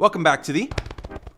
Welcome back to the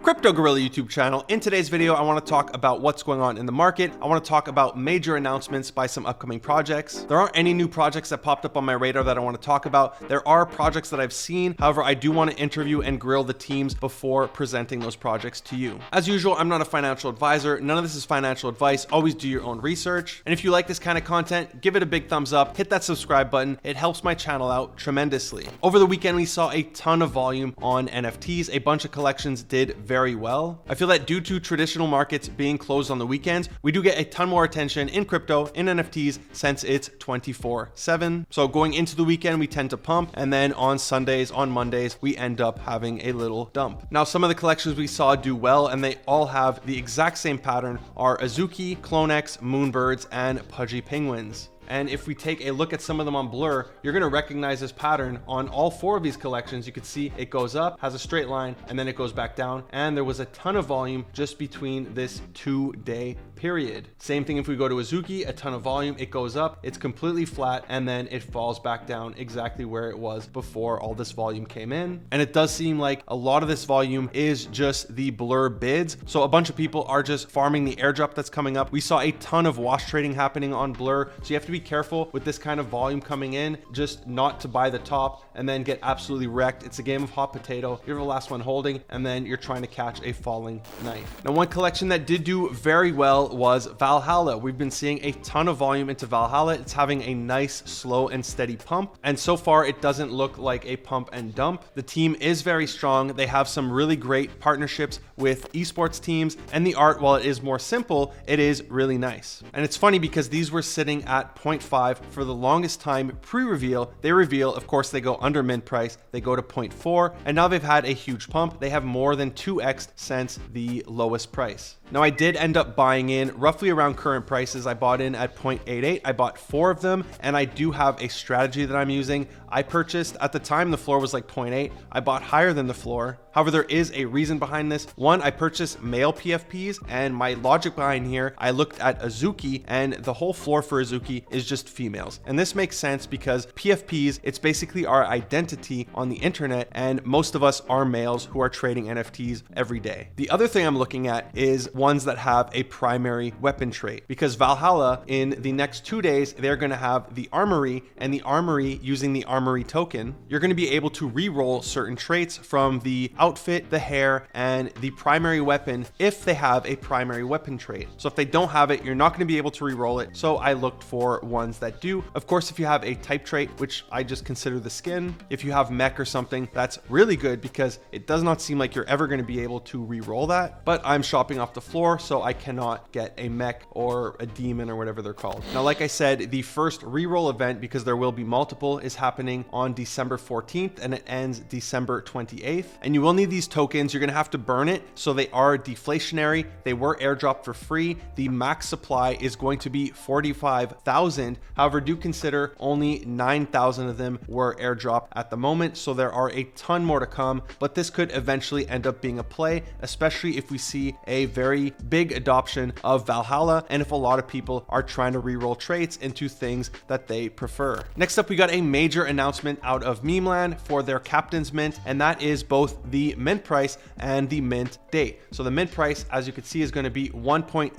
Crypto Gorilla YouTube channel. In today's video, I want to talk about what's going on in the market. I want to talk about major announcements by some upcoming projects. There aren't any new projects that popped up on my radar that I want to talk about. There are projects that I've seen. However, I do want to interview and grill the teams before presenting those projects to you. As usual, I'm not a financial advisor. None of this is financial advice. Always do your own research. And if you like this kind of content, give it a big thumbs up, hit that subscribe button. It helps my channel out tremendously. Over the weekend, we saw a ton of volume on NFTs. A bunch of collections did very well. I feel that due to traditional markets being closed on the weekends, we do get a ton more attention in crypto, in NFTs, since it's 24/7. So going into the weekend, we tend to pump, and then on Sundays, on Mondays, we end up having a little dump. Now, some of the collections we saw do well, and they all have the exact same pattern, are Azuki, Clonex, Moonbirds, and Pudgy Penguins. And if we take a look at some of them on Blur, you're gonna recognize this pattern on all four of these collections. You can see it goes up, has a straight line, and then it goes back down. And there was a ton of volume just between this 2-day period. Same thing if we go to Azuki, a ton of volume, it goes up, it's completely flat, and then it falls back down exactly where it was before all this volume came in. And it does seem like a lot of this volume is just the Blur bids. So a bunch of people are just farming the airdrop that's coming up. We saw a ton of wash trading happening on Blur. So you have to be careful with this kind of volume coming in, just not to buy the top and then get absolutely wrecked. It's a game of hot potato. You're the last one holding, and then you're trying to catch a falling knife. Now, one collection that did do very well was Valhalla. We've been seeing a ton of volume into Valhalla. It's having a nice, slow and steady pump. And so far, it doesn't look like a pump and dump. The team is very strong. They have some really great partnerships with esports teams, and the art, while it is more simple, it is really nice. And it's funny because these were sitting at 0.5 for the longest time pre-reveal. They reveal, of course, they go under mint price, they go to 0.4, and now they've had a huge pump. They have more than 2x since the lowest price. Now, I did end up buying in roughly around current prices. I bought in at 0.88. I bought 4 of them, and I do have a strategy that I'm using. I purchased, at the time, the floor was like 0.8. I bought higher than the floor. However, there is a reason behind this. One, I purchased male PFPs, and my logic behind here, I looked at Azuki, and the whole floor for Azuki is just females. And this makes sense because PFPs, it's basically our identity on the internet, and most of us are males who are trading NFTs every day. The other thing I'm looking at is ones that have a primary weapon trait, because Valhalla, in the next 2 days, they're going to have the armory, and the armory, using the armory token, you're going to be able to re-roll certain traits from the outfit, the hair, and the primary weapon if they have a primary weapon trait. So if they don't have it, you're not going to be able to re-roll it. So I looked for ones that do. Of course, if you have a type trait, which I just consider the skin, if you have mech or something, that's really good because it does not seem like you're ever going to be able to re-roll that. But I'm shopping off the floor, so I cannot get a mech or a demon or whatever they're called. Now, like I said, the first re-roll event, because there will be multiple, is happening on December 14th and it ends December 28th. And you will need these tokens. You're going to have to burn it. So they are deflationary. They were airdropped for free. The max supply is going to be 45,000. However, do consider only 9,000 of them were airdropped at the moment. So there are a ton more to come, but this could eventually end up being a play, especially if we see a very big adoption of Valhalla and if a lot of people are trying to re-roll traits into things that they prefer. Next up, we got a major announcement out of Memeland for their Captainz mint, and that is both the mint price and the mint date. So the mint price, as you can see, is going to be 1.069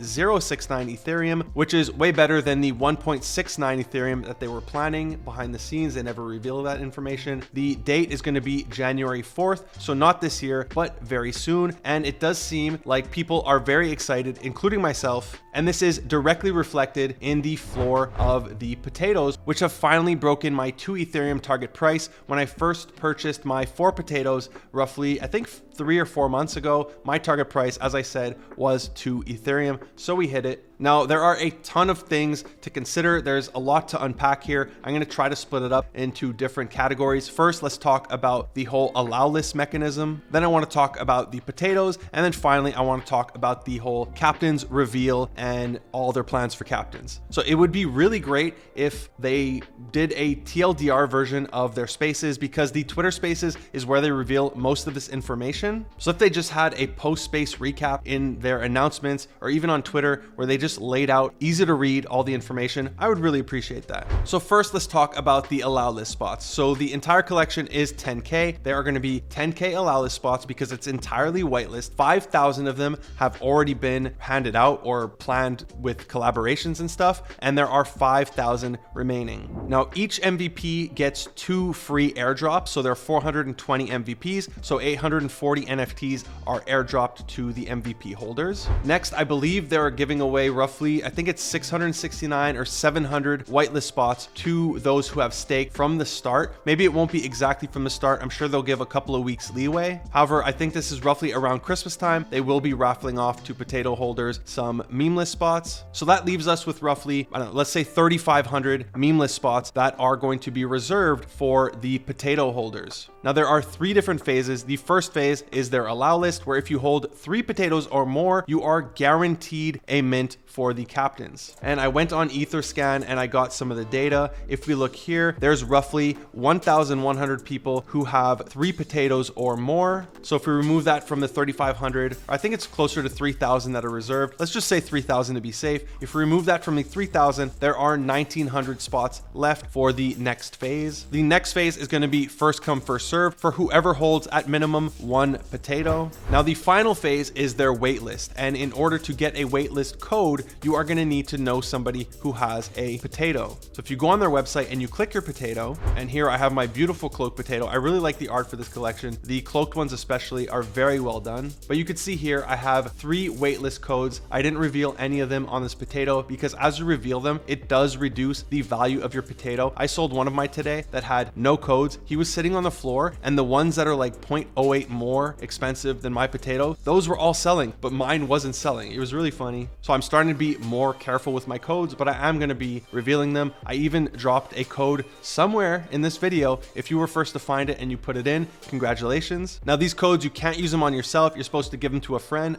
Ethereum, which is way better than the 1.69 Ethereum that they were planning behind the scenes. They never revealed that information. The date is going to be January 4th, so not this year, but very soon. And it does seem like people are very excited, including myself. And this is directly reflected in the floor of the potatoes, which have finally broken my 2 Ethereum target price. When I first purchased my 4 potatoes, roughly, I think 3 or 4 months ago, my target price, as I said, was 2 Ethereum. So we hit it. Now, there are a ton of things to consider. There's a lot to unpack here. I'm going to try to split it up into different categories. First, let's talk about the whole allow list mechanism. Then I want to talk about the potatoes. And then finally, I want to talk about the whole Captainz reveal and all their plans for Captainz. So it would be really great if they did a TLDR version of their spaces, because the Twitter spaces is where they reveal most of this information. So if they just had a post space recap in their announcements, or even on Twitter, where they just just laid out, easy to read, all the information, I would really appreciate that. So first, let's talk about the allow list spots. So the entire collection is 10K. There are going to be 10K allow list spots because it's entirely whitelist. 5,000 of them have already been handed out or planned with collaborations and stuff, and there are 5,000 remaining. Now, each MVP gets 2 free airdrops, so there are 420 MVPs, so 840 NFTs are airdropped to the MVP holders. Next, I believe they're giving away roughly, I think it's 669 or 700 whitelist spots to those who have staked from the start. Maybe it won't be exactly from the start. I'm sure they'll give a couple of weeks leeway. However, I think this is roughly around Christmas time. They will be raffling off to potato holders some memeless spots. So that leaves us with roughly, I don't know, let's say 3,500 memeless spots that are going to be reserved for the potato holders. Now, there are 3 different phases. The first phase is their allow list, where if you hold 3 potatoes or more, you are guaranteed a mint for the Captainz. And I went on Etherscan and I got some of the data. If we look here, there's roughly 1,100 people who have 3 potatoes or more. So if we remove that from the 3,500, I think it's closer to 3,000 that are reserved. Let's just say 3,000 to be safe. If we remove that from the 3,000, there are 1,900 spots left for the next phase. The next phase is going to be first come, first serve for whoever holds at minimum 1 potato. Now, the final phase is their waitlist. And in order to get a waitlist code, you are going to need to know somebody who has a potato. So if you go on their website and you click your potato, and here I have my beautiful cloak potato. I really like the art for this collection. The cloaked ones especially are very well done. But you can see here I have 3 waitlist codes. I didn't reveal any of them on this potato because as you reveal them, it does reduce the value of your potato. I sold one of my today that had no codes. He was sitting on the floor, and the ones that are like 0.08 more expensive than my potato, those were all selling, but mine wasn't selling. It was really funny. So I'm starting to be more careful with my codes, but I am going to be revealing them. I even dropped a code somewhere in this video. If you were first to find it and you put it in, congratulations. Now, these codes, you can't use them on yourself. You're supposed to give them to a friend.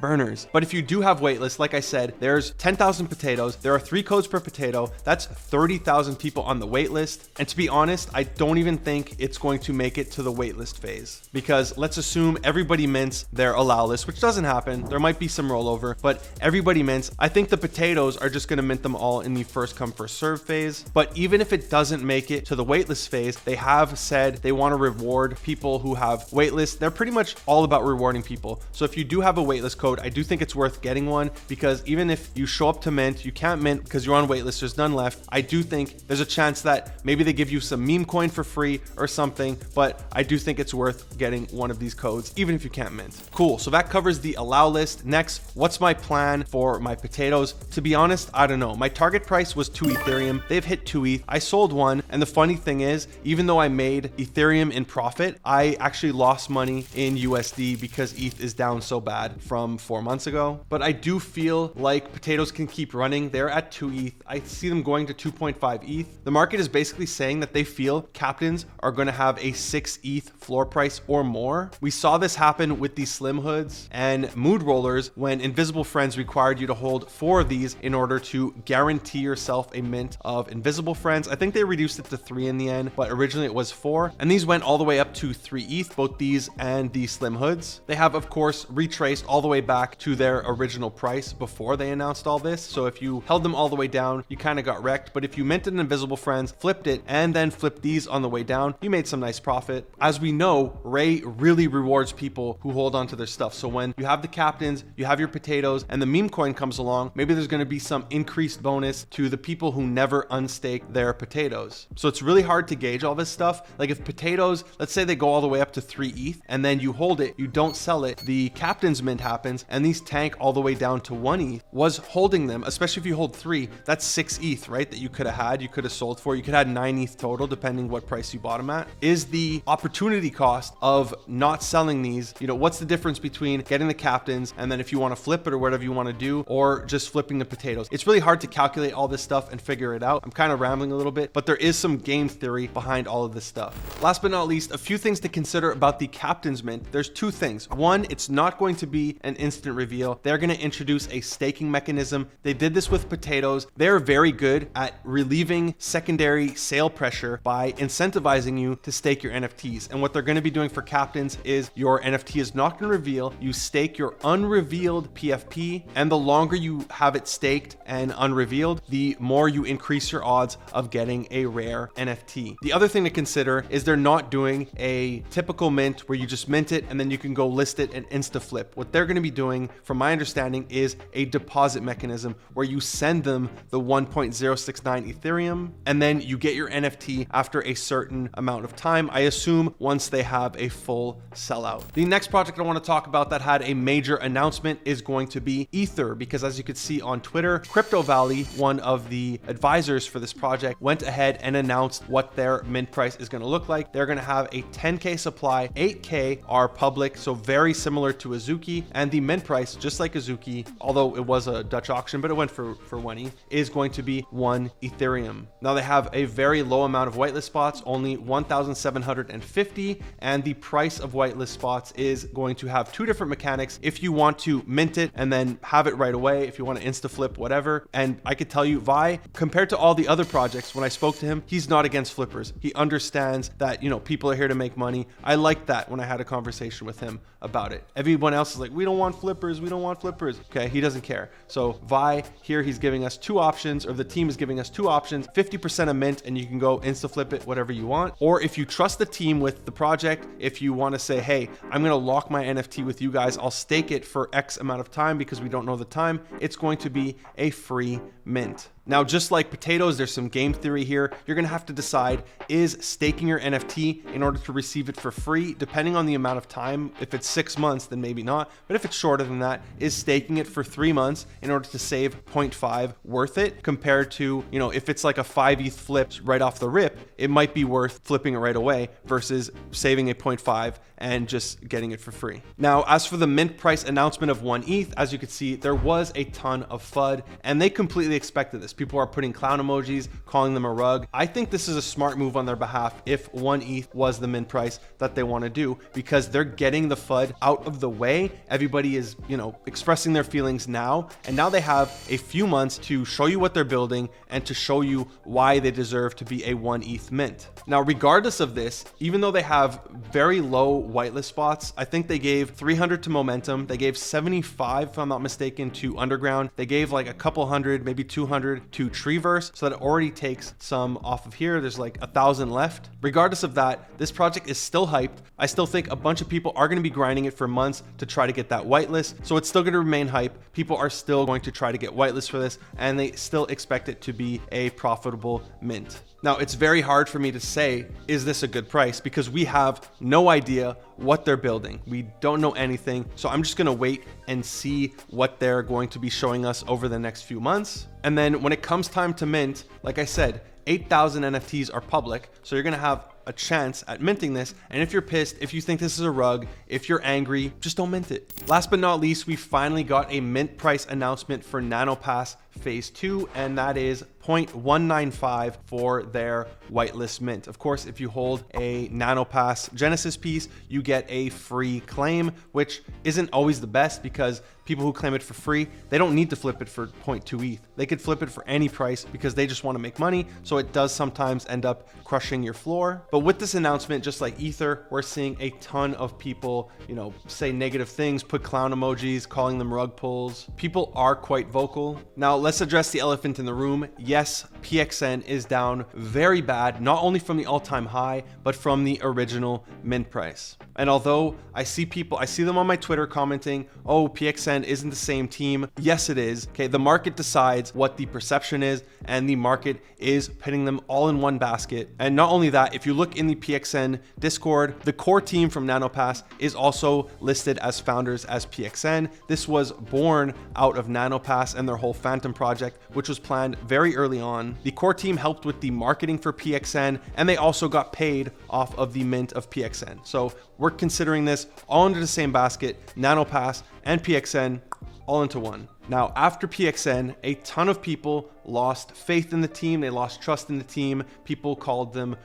Burners. But if you do have waitlist, like I said, there's 10,000 potatoes. There are 3 codes per potato. That's 30,000 people on the waitlist. And to be honest, I don't even think it's going to make it to the waitlist phase, because let's assume everybody mints their allow list, which doesn't happen. There might be some rollover, but everybody mints. I think the potatoes are just going to mint them all in the first come, first serve phase. But even if it doesn't make it to the waitlist phase, they have said they want to reward people who have waitlist. They're pretty much all about rewarding people. So if you do have a waitlist code, I do think it's worth getting one, because even if you show up to mint, you can't mint because you're on waitlist, there's none left. I do think there's a chance that maybe they give you some meme coin for free or something, but I do think it's worth getting one of these codes, even if you can't mint. Cool. So that covers the allow list. Next, what's my plan for my potatoes? To be honest, I don't know. My target price was 2 Ethereum. They've hit 2 ETH. I sold 1. And the funny thing is, even though I made Ethereum in profit, I actually lost money in USD because ETH is down so bad from 4 months ago. But I do feel like potatoes can keep running. They're at 2 ETH. I see them going to 2.5 ETH. The market is basically saying that they feel Captainz are going to have a 6 ETH floor price or more. We saw this happen with the slim hoods and mood rollers when Invisible Friends required you to hold 4 of these in order to guarantee yourself a mint of Invisible Friends. I think they reduced it to 3 in the end, but originally it was 4. And these went all the way up to 3 ETH, both these and the slim hoods. They have, of course, retraced all the way back to their original price before they announced all this. So if you held them all the way down, you kind of got wrecked. But if you minted an Invisible Friends, flipped it, and then flipped these on the way down, you made some nice profit. As we know, Ray really rewards people who hold on to their stuff. So when you have the Captainz, you have your potatoes, and the meme coin comes along, maybe there's going to be some increased bonus to the people who never unstake their potatoes. So it's really hard to gauge all this stuff. Like if potatoes, let's say they go all the way up to 3 ETH, and then you hold it, you don't sell it, the Captainz mint happens, and these tank all the way down to 1 ETH. Was holding them, especially if you hold 3, that's 6 ETH, right? That you could have had, you could have sold for. You could have had 9 ETH total, depending what price you bought them at. Is the opportunity cost of not selling these, you know, what's the difference between getting the Captainz and then if you want to flip it or whatever you want to do, or just flipping the potatoes? It's really hard to calculate all this stuff and figure it out. I'm kind of rambling a little bit, but there is some game theory behind all of this stuff. Last but not least, a few things to consider about the Captainz mint. There's 2 things. One, it's not going to be an instant reveal. They're going to introduce a staking mechanism. They did this with potatoes. They're very good at relieving secondary sale pressure by incentivizing you to stake your NFTs. And what they're going to be doing for Captainz is your NFT is not going to reveal. You stake your unrevealed PFP, and the longer you have it staked and unrevealed, the more you increase your odds of getting a rare NFT. The other thing to consider is they're not doing a typical mint where you just mint it and then you can go list it and insta flip. What they're going to be doing, from my understanding, is a deposit mechanism where you send them the 1.069 Ethereum and then you get your NFT after a certain amount of time. I assume once they have a full sellout. The next project I want to talk about that had a major announcement is going to be Ether, because as you could see on Twitter, Crypto Valley, one of the advisors for this project, went ahead and announced what their mint price is going to look like. They're going to have a 10K supply, 8K are public, so very similar to Azuki, and the mint price, just like Azuki, although it was a Dutch auction, but it went for 1 ETH, is going to be 1 Ethereum. Now they have a very low amount of whitelist spots, only 1,750, and the price of whitelist spots is going to have two different mechanics. If you want to mint it and then have it right away, if you want to insta flip, whatever. And I could tell you, viii, compared to all the other projects, when I spoke to him, he's not against flippers. He understands that, you know, people are here to make money. I liked that when I had a conversation with him about it. Everyone else is like, we don't want flippers, we don't want flippers. Okay, he doesn't care. So viii here, he's giving us two options, or the team is giving us two options: 50% of mint, and you can go insta flip it, whatever you want. Or if you trust the team with the project, if you want to say, hey, I'm going to lock my NFT with you guys, I'll stake it for X amount of time because we don't know the time, it's going to be a free mint. Now, just like Potatoz, there's some game theory here. You're going to have to decide, is staking your NFT in order to receive it for free, depending on the amount of time. If it's 6 months, then maybe not. But if it's shorter than that, is staking it for 3 months in order to save 0.5 worth it, compared to, you know, if it's like a 5 ETH flips right off the rip, it might be worth flipping it right away versus saving a 0.5 and just getting it for free. Now, as for the mint price announcement of 1 ETH, as you can see, there was a ton of FUD, and they completely expected this. People are putting clown emojis, calling them a rug. I think this is a smart move on their behalf if 1 ETH was the mint price that they want to do, because they're getting the FUD out of the way. Everybody is, you know, expressing their feelings now, and now they have a few months to show you what they're building and to show you why they deserve to be a 1 ETH mint. Now, regardless of this, even though they have very low whitelist spots, I think they gave 300 to Momentum, they gave 75, if I'm not mistaken, to Underground, they gave like a couple hundred, maybe 200 to Treeverse, so that already takes some off of here. There's like 1,000 left. Regardless of that, this project is still hyped. I still think a bunch of people are going to be grinding it for months to try to get that whitelist, so it's still going to remain hype. People are still going to try to get whitelist for this, and they still expect it to be a profitable mint. Now, it's very hard for me to say, is this a good price? Because we have no idea what they're building. We don't know anything. So I'm just going to wait and see what they're going to be showing us over the next few months. And then when it comes time to mint, like I said, 8,000 NFTs are public. So you're going to have a chance at minting this. And if you're pissed, if you think this is a rug, if you're angry, just don't mint it. Last but not least, we finally got a mint price announcement for Nanopass Phase 2, and that is 0.195 for their whitelist mint. Of course, if you hold a Nanopass Genesis piece, you get a free claim, which isn't always the best, because people who claim it for free, they don't need to flip it for 0.2 ETH. They could flip it for any price because they just want to make money. So it does sometimes end up crushing your floor. But with this announcement, just like Ether, we're seeing a ton of people, you know, say negative things, put clown emojis, calling them rug pulls. People are quite vocal. Now, let's address the elephant in the room. Yes, PXN is down very bad, not only from the all-time high, but from the original mint price. And although I see them on my Twitter commenting, oh, PXN isn't the same team. Yes, it is. Okay, the market decides what the perception is, and the market is putting them all in one basket. And not only that, if you look in the PXN Discord, the core team from Nanopass is also listed as founders as PXN. This was born out of Nanopass and their whole Phantom project, which was planned very early on. The core team helped with the marketing for PXN, and they also got paid off of the mint of PXN. So we're considering this all under the same basket, Nanopass and PXN all into one. Now, after PXN, a ton of people lost faith in the team. They lost trust in the team. People called them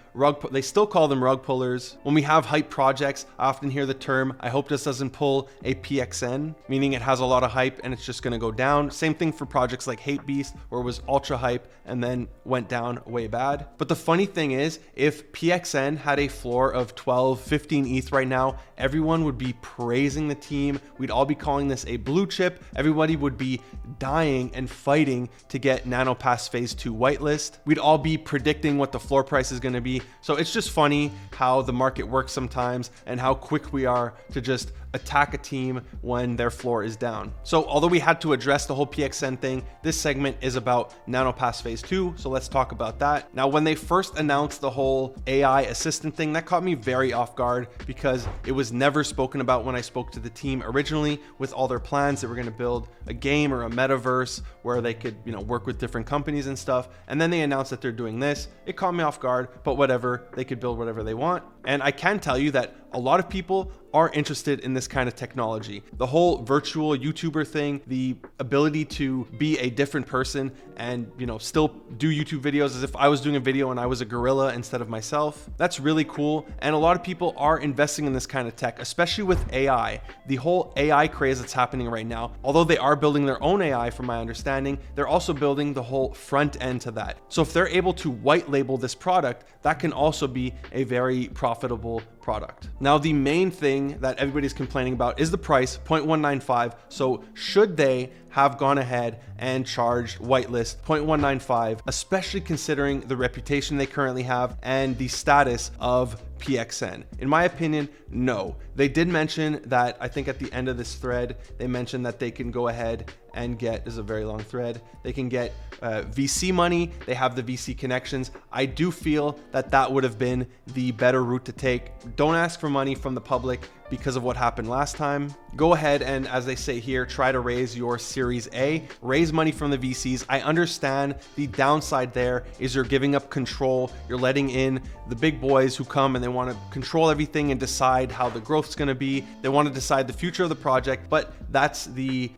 they still call them rug pullers. When we have hype projects, I often hear the term, I hope this doesn't pull a PXN, meaning it has a lot of hype and it's just going to go down. Same thing for projects like Hate Beast, where it was ultra hype and then went down way bad. But the funny thing is, if PXN had a floor of 12, 15 ETH right now, everyone would be praising the team. We'd all be calling this a blue chip. Everybody would be be dying and fighting to get Nanopass phase 2 whitelist. We'd all be predicting what the floor price is going to be. So it's just funny how the market works sometimes and how quick we are to just attack a team when their floor is down. So although we had to address the whole PXN thing, this segment is about Nanopass phase 2. So let's talk about that. Now, when they first announced the whole AI assistant thing, that caught me very off guard because it was never spoken about when I spoke to the team originally with all their plans that were going to build a game or a metaverse where they could, work with different companies and stuff. And then they announced that they're doing this. It caught me off guard, but whatever, they could build whatever they want. And I can tell you that a lot of people are interested in this kind of technology. The whole virtual YouTuber thing, the ability to be a different person and, still do YouTube videos as if I was doing a video and I was a gorilla instead of myself. That's really cool. And a lot of people are investing in this kind of tech, especially with AI. The whole AI craze that's happening right now, although they are building their own AI from my understanding, they're also building the whole front end to that. So if they're able to white label this product, that can also be a very profitable product. Now, the main thing that everybody's complaining about is the price, 0.195. So should they have gone ahead and charged whitelist 0.195, especially considering the reputation they currently have and the status of PXN? In my opinion, no. They did mention that, I think at the end of this thread, they mentioned that they can go ahead and get, this is a very long thread, they can get VC money. They have the VC connections. I do feel that that would have been the better route to take. Don't ask for money from the public because of what happened last time. Go ahead and, as they say here, try to raise your Series A, raise money from the VCs. I understand the downside there is you're giving up control. You're letting in the big boys who come and they want to control everything and decide how the growth's going to be. They want to decide the future of the project, but that's the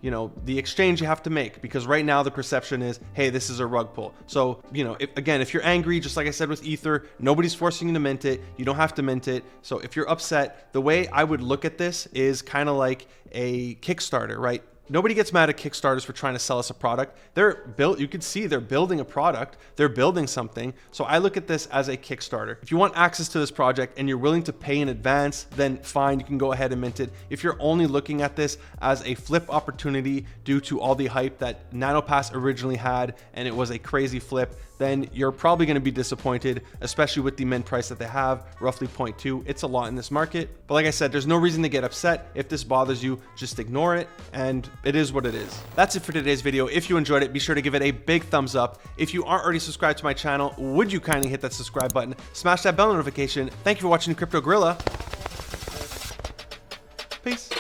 exchange you have to make, because right now the perception is, hey, this is a rug pull. So, if you're angry, just like I said with Ether, nobody's forcing you to mint it. You don't have to mint it. So if you're upset, the way I would look at this is kind of like a Kickstarter, right? Nobody gets mad at Kickstarters for trying to sell us a product. You can see they're building a product, they're building something. So I look at this as a Kickstarter. If you want access to this project and you're willing to pay in advance, then fine, you can go ahead and mint it. If you're only looking at this as a flip opportunity due to all the hype that Nanopass originally had, and it was a crazy flip, then you're probably going to be disappointed, especially with the mint price that they have, roughly 0.2. It's a lot in this market. But like I said, there's no reason to get upset. If this bothers you, just ignore it, and it is what it is. That's it for today's video. If you enjoyed it, be sure to give it a big thumbs up. If you aren't already subscribed to my channel, would you kindly hit that subscribe button, smash that bell notification. Thank you for watching Crypto Gorilla. Peace.